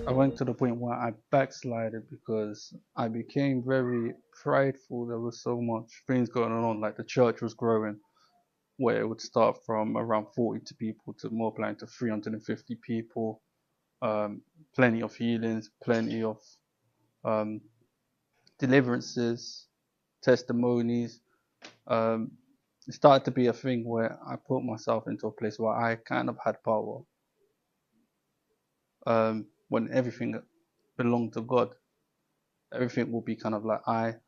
I went to the point where I backslided because I became very prideful. There was so much things going on, like the church was growing, where it would start from around 40 people to multiplying to 350 people. Um, Plenty of healings, plenty of um, deliverances, testimonies. Um, it started to be a thing where I put myself into a place where I kind of had power, when everything belonged to God. Everything will be kind of like I'm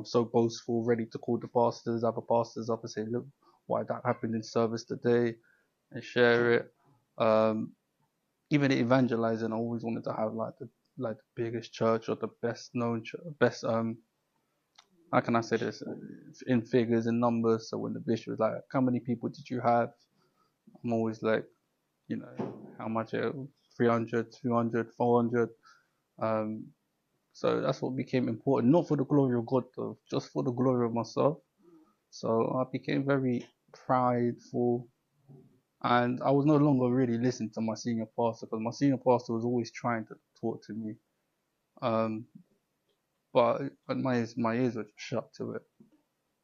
so boastful, ready to call the pastors, other pastors up and say, look, why that happened in service today, and share it. Um, Even evangelizing, I always wanted to have like the biggest church or the best known best how can I say this, in figures and numbers. So when the bishop was like, how many people did you have? I'm always like, how much? 300, 200, 400. Um, So that's what became important, not for the glory of God though, just for the glory of myself. So I became very prideful, and I was no longer really listening to my senior pastor because my senior pastor was always trying to talk to me. Um, but my ears were shut to it.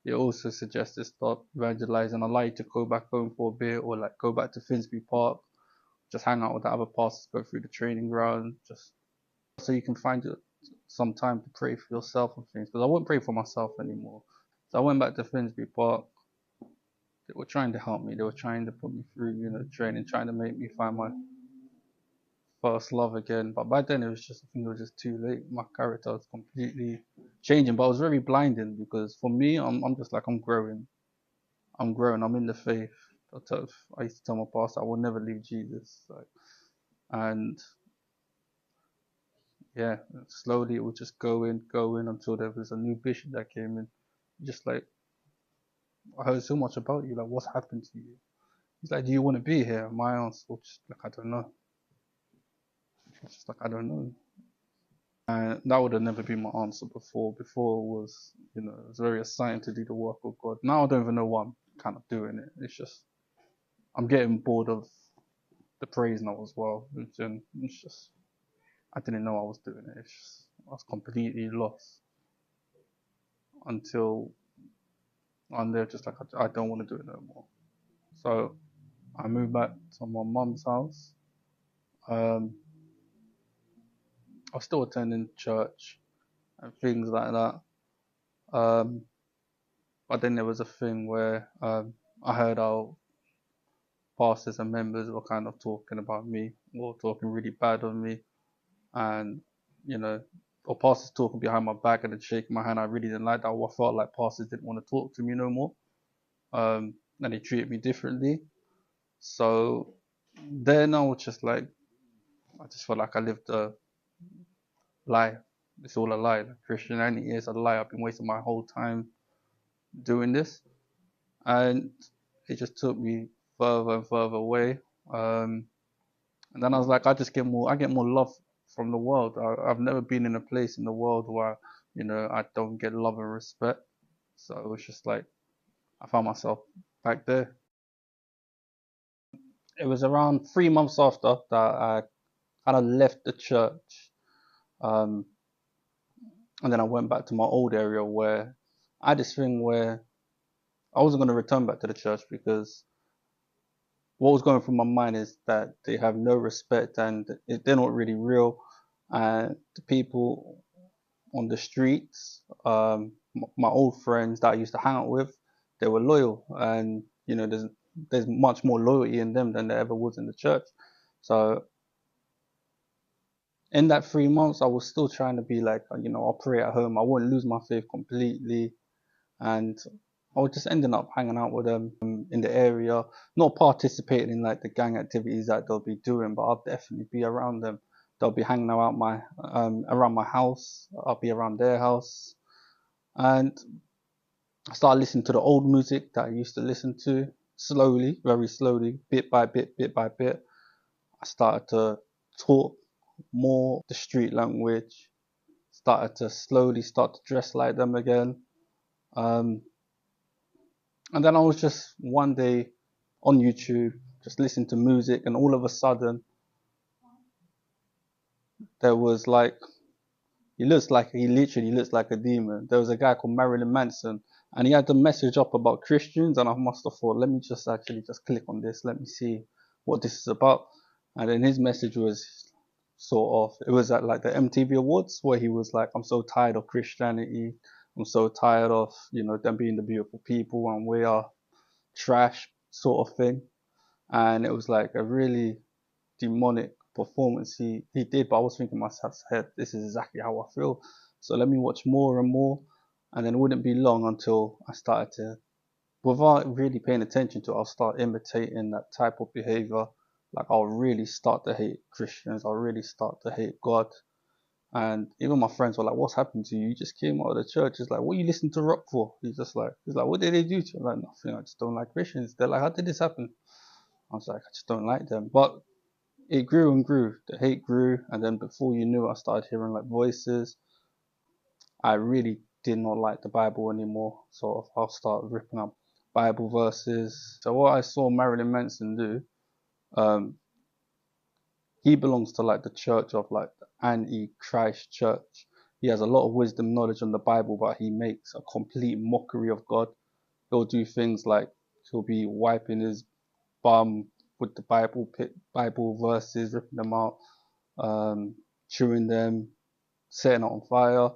It also suggested stop evangelizing. I like to go back home for a bit, or like go back to Finsbury Park, just hang out with the other pastors, go through the training ground, just so you can find some time to pray for yourself and things. Because I wouldn't pray for myself anymore. So I went back to Finsbury Park. They were trying to help me. They were trying to put me through, training, trying to make me find my first love again. But by then I think it was just too late. My character was completely changing. But it was very blinding because for me, I'm just like I'm growing. I'm growing. I'm in the faith. I used to tell my pastor I will never leave Jesus. And yeah, slowly it would just go in until there was a new bishop that came in. Just like, I heard so much about you, like what's happened to you? He's like, do you want to be here? My answer was just like, I don't know. It's just like, I don't know. And that would have never been my answer before. Before was, it was very assigned to do the work of God. Now I don't even know why I'm kind of doing it. It's just, I'm getting bored of the praise now as well. It's just, I didn't know I was doing it. It's just, I was completely lost until I'm there just like, I don't want to do it no more. So I moved back to my mum's house. Um, I was still attending church and things like that. Um, but then there was a thing where I heard our pastors and members were kind of talking about me, or talking really bad of me, and you know, or pastors talking behind my back and then shaking my hand. I really didn't like that. I felt like pastors didn't want to talk to me no more, and they treated me differently. So then I was just like, I just felt like I lived a lie. It's all a lie. Like Christianity is a lie. I've been wasting my whole time doing this, and it just took me further and further away. Um, and then I was like, I get more love from the world. I've never been in a place in the world where I don't get love and respect. So it was just like I found myself back there. It was around 3 months after that I kind of left the church, um, and then I went back to my old area where I had this thing where I wasn't going to return back to the church because what was going through my mind is that they have no respect and they're not really real. And the people on the streets, my old friends that I used to hang out with, they were loyal, and there's much more loyalty in them than there ever was in the church. So in that 3 months, I was still trying to be like, I'll pray at home. I wouldn't lose my faith completely, and I was just ending up hanging out with them in the area, not participating in like the gang activities that they'll be doing, but I'll definitely be around them. They'll be hanging out around my house. I'll be around their house, and I started listening to the old music that I used to listen to slowly, very slowly, bit by bit, bit by bit. I started to talk more the street language. Started to slowly start to dress like them again. Um, And then I was just one day on YouTube, just listening to music, and all of a sudden, there was like, he literally looks like a demon. There was a guy called Marilyn Manson, and he had the message up about Christians, and I must have thought, let me just actually just click on this, let me see what this is about. And then his message was sort of, it was at like the MTV Awards, where he was like, I'm so tired of Christianity, I'm so tired of, them being the beautiful people and we are trash sort of thing. And it was like a really demonic performance he did, but I was thinking to myself, hey, this is exactly how I feel. So let me watch more and more, and then it wouldn't be long until I started to, without really paying attention to it, I'll start imitating that type of behavior. Like I'll really start to hate Christians, I'll really start to hate God. And even my friends were like, what's happened to you? You just came out of the church. It's like, what are you listening to rock for? He's like, what did they do to you? I'm like, nothing, I just don't like Christians. They're like, how did this happen? I was like, I just don't like them. But it grew and grew. The hate grew, and then before you knew it, I started hearing like voices. I really did not like the Bible anymore, so I'll start ripping up Bible verses. So what I saw Marilyn Manson do, um, he belongs to like the church of like the anti-Christ church. He has a lot of wisdom, knowledge on the Bible, but he makes a complete mockery of God. He'll do things like he'll be wiping his bum with the Bible verses, ripping them out, chewing them, setting it on fire.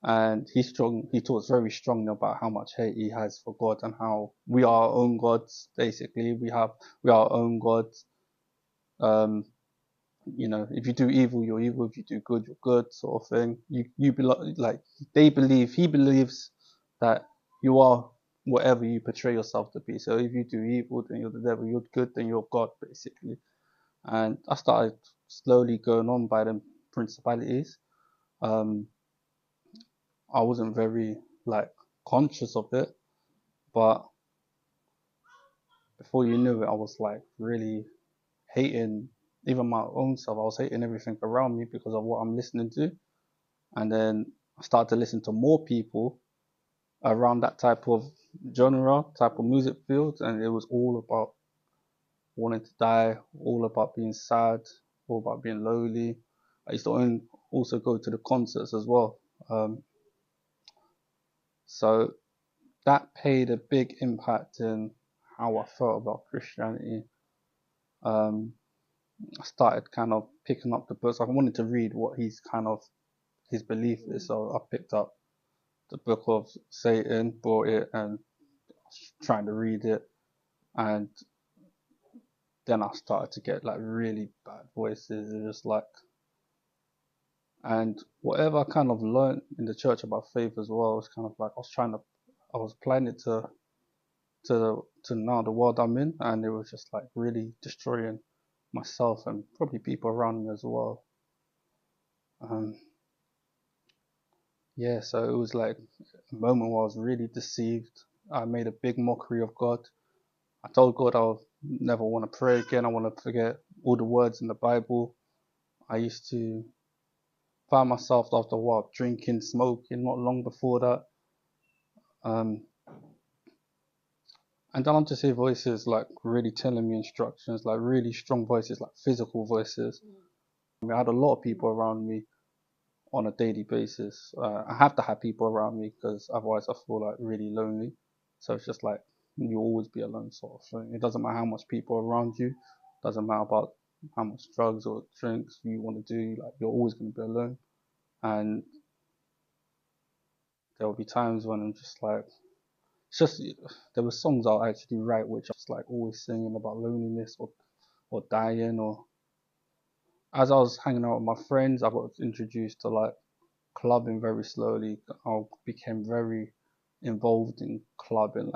And he talks very strongly about how much hate he has for God and how we are our own gods. Basically, we are our own gods. Um, if you do evil, you're evil. If you do good, you're good, sort of thing. Like he believes that you are whatever you portray yourself to be. So if you do evil, then you're the devil. You're good, then you're God, basically. And I started slowly going on by them principalities. Um, I wasn't very like conscious of it, but before you knew it, I was like really hating even my own self. I was hating everything around me because of what I'm listening to. And then I started to listen to more people around that type of genre, type of music field, and it was all about wanting to die, all about being sad, all about being lonely. I used to also go to the concerts as well. So that played a big impact in how I felt about Christianity. I started kind of picking up the books. I wanted to read what his belief is, so I picked up the book of Satan, bought it, and trying to read it. And then I started to get like really bad voices. It was like, and whatever I kind of learned in the church about faith as well, was kind of like I was applying it to now the world I'm in, and it was just like really destroying myself and probably people around me as well. Um, yeah, so it was like a moment where I was really deceived. I made a big mockery of God. I told God I'll never want to pray again. I want to forget all the words in the Bible. I used to find myself after a while drinking, smoking, not long before that. Um, and then I'll just hear voices like really telling me instructions, like really strong voices, like physical voices. I mean, I had a lot of people around me on a daily basis. I have to have people around me because otherwise I feel like really lonely. So it's just like you always be alone sort of thing. It doesn't matter how much people are around you. It doesn't matter about how much drugs or drinks you want to do. Like you're always going to be alone. And there will be times when I'm just like, it's just there were songs I'll actually write which I was like always singing about loneliness or dying. Or as I was hanging out with my friends, I got introduced to like clubbing very slowly. I became very involved in clubbing,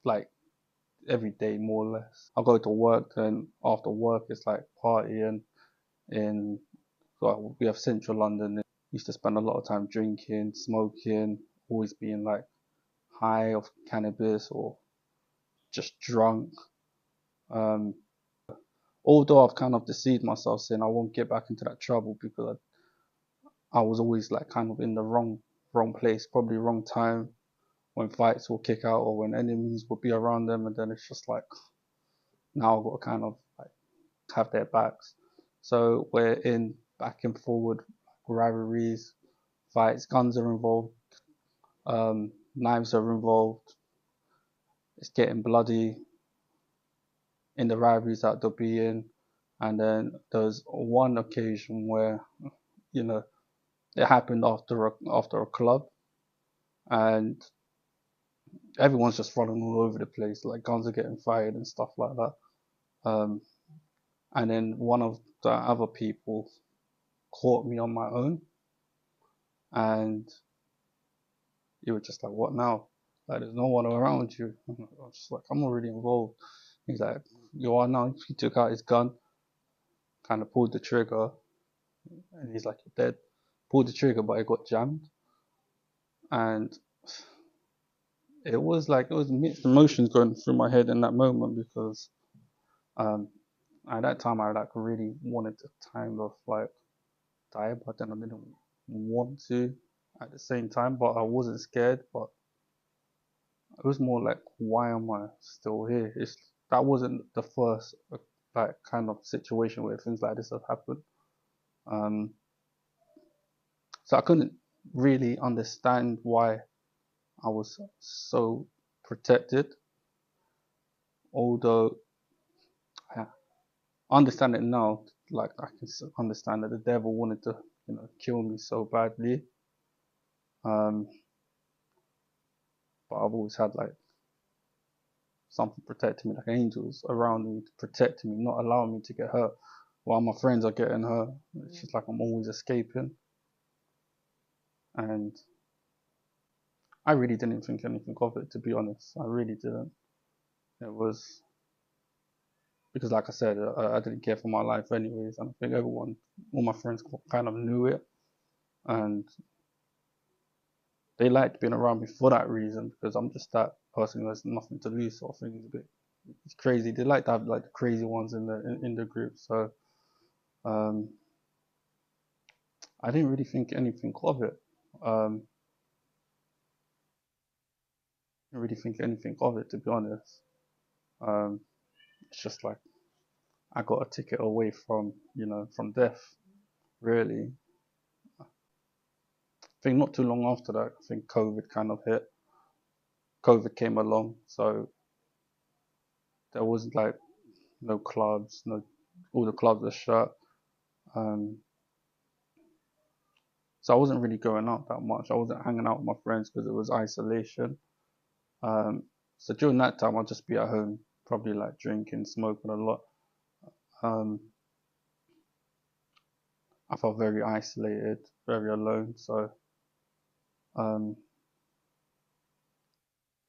like every day more or less. I go to work, and after work it's like partying in. Well, we have central London. Used to spend a lot of time drinking, smoking, always being like high off cannabis or just drunk. Um, Although I've kind of deceived myself saying I won't get back into that trouble because I was always like kind of in the wrong place, probably wrong time when fights will kick out or when enemies will be around them, and then it's just like now I've got to kind of like have their backs. So we're in back and forward rivalries, fights, guns are involved, knives are involved. It's getting bloody in the rivalries that they'll be in. And then there's one occasion where, you know, it happened after a club, and everyone's just running all over the place, like guns are getting fired and stuff like that. Um, and then one of the other people caught me on my own, and he was just like, "What now? Like, there's no one around you." I was just like, "I'm already involved." He's like, "You are now." He took out his gun, kind of pulled the trigger, and he's like, "You're dead." Pulled the trigger, but it got jammed, and it was mixed emotions going through my head in that moment because um, at that time I like really wanted to kind of like die, but then I didn't want to at the same time. But I wasn't scared, but it was more like, why am I still here? That wasn't the first like kind of situation where things like this have happened. Um, so I couldn't really understand why I was so protected, although I understand it now. Like I can understand that the devil wanted to, kill me so badly. Um, but I've always had like something protecting me, like angels around me, protecting me, not allowing me to get hurt. While my friends are getting hurt, it's just like I'm always escaping. And I really didn't think anything of it, to be honest. I really didn't. It was because, like I said, I didn't care for my life anyways, and I think all my friends kind of knew it, and they liked being around me for that reason because I'm just that person who has nothing to lose, sort of thing. It's crazy. They like to have like the crazy ones in the group, so um, I didn't really think anything of it. Um, I didn't really think anything of it, to be honest. Um, it's just like I got a ticket away from, from death, really. I think not too long after that, I think COVID kind of hit. COVID came along, so there wasn't like no clubs, all the clubs were shut. Um, so I wasn't really going out that much. I wasn't hanging out with my friends because it was isolation. Um, so during that time, I'd just be at home, probably like drinking, smoking a lot. Um, I felt very isolated, very alone. So um,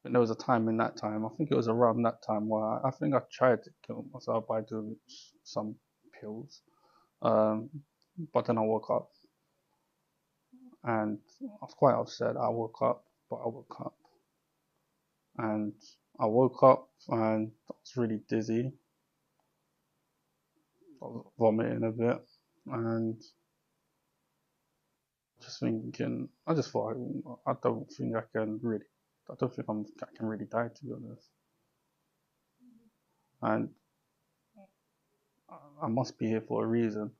there was a time in that time, I think it was around that time where I think I tried to kill myself by doing some pills. Um, but then I woke up and I was quite upset. I woke up, but I woke up and I woke up and I was really dizzy. I was vomiting a bit and just thinking, I just thought, I don't think I can really, I don't think I can really die, to be honest. And I must be here for a reason.